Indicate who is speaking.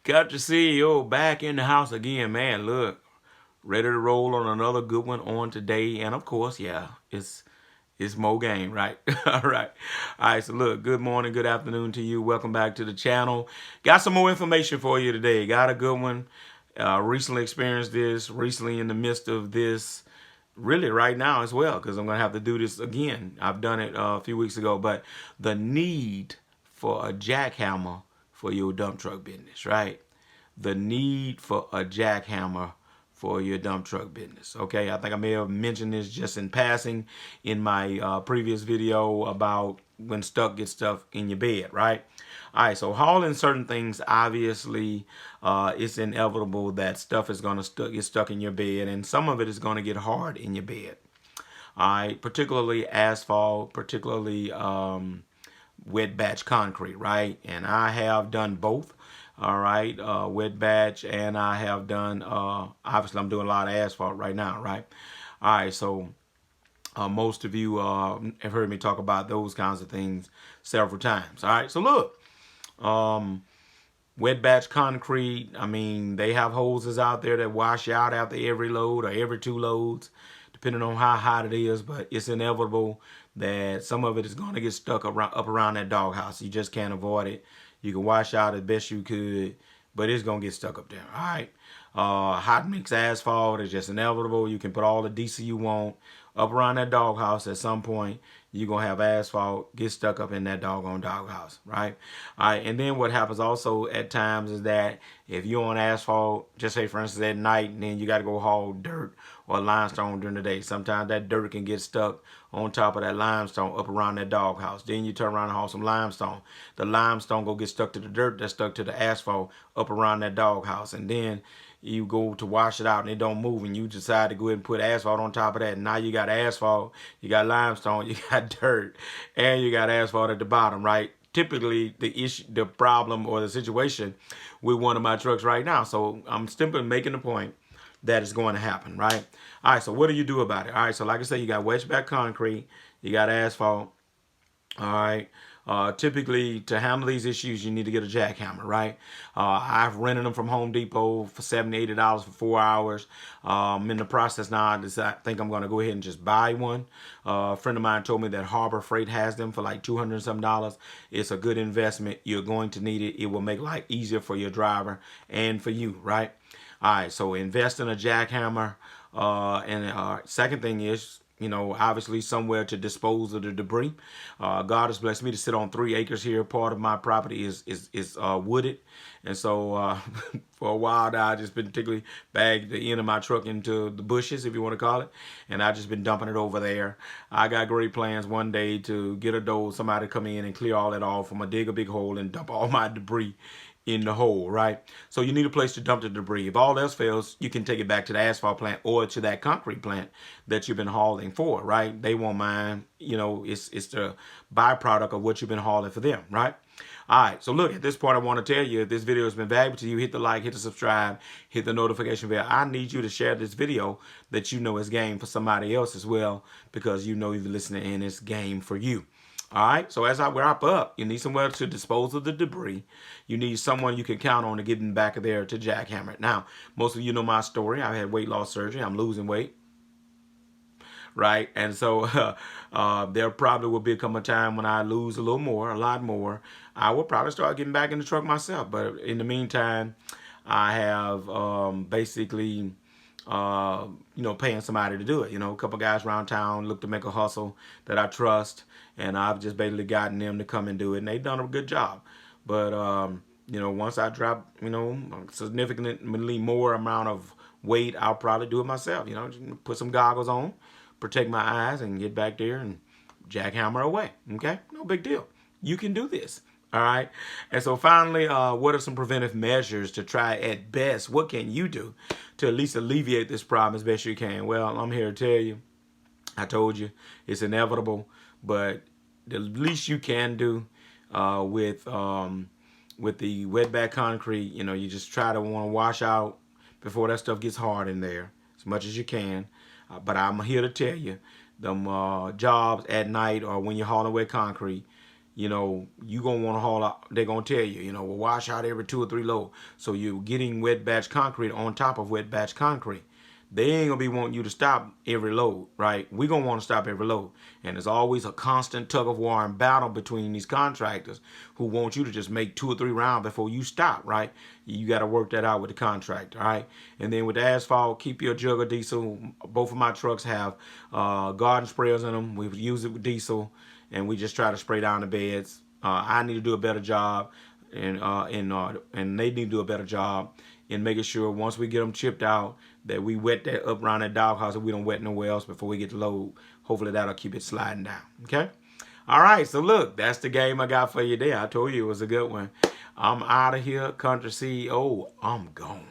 Speaker 1: Got your CEO back in the house again, man. Look, ready to roll on another good one on today. And of course, yeah, it's Mo game, right? All right. All right, so look, good morning, good afternoon to you. Welcome back to the channel. Got some more information for you today. Got a good one. Recently experienced this, recently in the midst of this, really right now as well, because I'm going to have to do this again. I've done it a few weeks ago, but the need for a jackhammer for your dump truck business, right? The need for a jackhammer for your dump truck business. Okay, I think I may have mentioned this just in passing in my previous video about when stuck gets stuck in your bed, right? All right, so hauling certain things, obviously, it's inevitable that stuff is going to get stuck in your bed, and some of it is going to get hard in your bed. All right, particularly asphalt, particularly wet batch concrete, right? And I have done both. All right, wet batch, and I have done, obviously I'm doing a lot of asphalt right now, right? All right, so most of you have heard me talk about those kinds of things several times. All right, so look, wet batch concrete, I mean, they have hoses out there that wash out after every load or every two loads, depending on how hot it is, but it's inevitable that some of it is going to get stuck up around that doghouse. You just can't avoid it. You can wash out as best you could, but it's going to get stuck up there. All right. Hot mix asphalt is just inevitable. You can put all the DC you want up around that doghouse. At some point, you're going to have asphalt get stuck up in that doggone doghouse, right? All right. And then what happens also at times is that if you're on asphalt, just say for instance at night, and then you got to go haul dirt or limestone during the day. Sometimes that dirt can get stuck on top of that limestone up around that doghouse. Then you turn around and haul some limestone. The limestone go get stuck to the dirt that's stuck to the asphalt up around that doghouse. And then you go to wash it out and it don't move, and you decide to go ahead and put asphalt on top of that. And now you got asphalt, you got limestone, you got dirt, and you got asphalt at the bottom, right? Typically the issue, the problem, or the situation with one of my trucks right now. So I'm simply making the point that is going to happen, right? All right, so what do you do about it? All right, so like I said, you got wedge back concrete, you got asphalt. All right. Typically, to handle these issues, you need to get a jackhammer, right? I've rented them from Home Depot for $70, $80 for 4 hours. In the process now, I think I'm going to go ahead and just buy one. A friend of mine told me that Harbor Freight has them for like $200 and some dollars. It's a good investment. You're going to need it. It will make life easier for your driver and for you, right? All right, so invest in a jackhammer. And second thing is, obviously somewhere to dispose of the debris. God has blessed me to sit on 3 acres here. Part of my property is wooded. And so for a while now, I just been particularly bagged the end of my truck into the bushes, if you want to call it. And I just been dumping it over there. I got great plans one day to get a dozer, somebody to come in and clear all that off. I'm going to dig a big hole and dump all my debris in the hole, right? So you need a place to dump the debris. If all else fails, you can take it back to the asphalt plant or to that concrete plant that you've been hauling for, right? They won't mind. It's the byproduct of what you've been hauling for them, right? All right, so look, at this point, I want to tell you, if this video has been valuable to you, hit the like, hit the subscribe, hit the notification bell. I need you to share this video that you know is game for somebody else as well, because you know you're listening and it's game for you. All right, so as I wrap up, you need somewhere to dispose of the debris. You need someone you can count on to get in back of there to jackhammer it. Now, most of you know my story. I had weight loss surgery. I'm losing weight, right? And so there probably will become a time when I lose a little more, a lot more. I will probably start getting back in the truck myself. But in the meantime, I have basically paying somebody to do it. A couple guys around town look to make a hustle that I trust, and I've just basically gotten them to come and do it, and they've done a good job. But once I drop, significantly more amount of weight, I'll probably do it myself. Just put some goggles on, protect my eyes, and get back there and jackhammer away. Okay, no big deal. You can do this. All right. And so finally, what are some preventive measures to try at best? What can you do to at least alleviate this problem as best you can? Well, I'm here to tell you, I told you, it's inevitable, but the least you can do with the wetback concrete, you just try to want to wash out before that stuff gets hard in there as much as you can. But I'm here to tell you, them jobs at night or when you're hauling wet concrete, you know, you gonna want to haul out. They're gonna tell you, you know, we'll wash out every 2 or 3 loads. So you're getting wet batch concrete on top of wet batch concrete. They ain't gonna be wanting you to stop every load, right? We gonna want to stop every load, and there's always a constant tug of war and battle between these contractors who want you to just make 2 or 3 rounds before you stop, right? You got to work that out with the contractor, all right? And then with the asphalt, keep your jug of diesel. Both of my trucks have garden sprayers in them. We've used it with diesel, and we just try to spray down the beds. I need to do a better job, and they need to do a better job in making sure once we get them chipped out that we wet that up around that doghouse and we don't wet nowhere else before we get the load. Hopefully that'll keep it sliding down. Okay. All right. So look, that's the game I got for you there. I told you it was a good one. I'm out of here, Country CEO. I'm gone.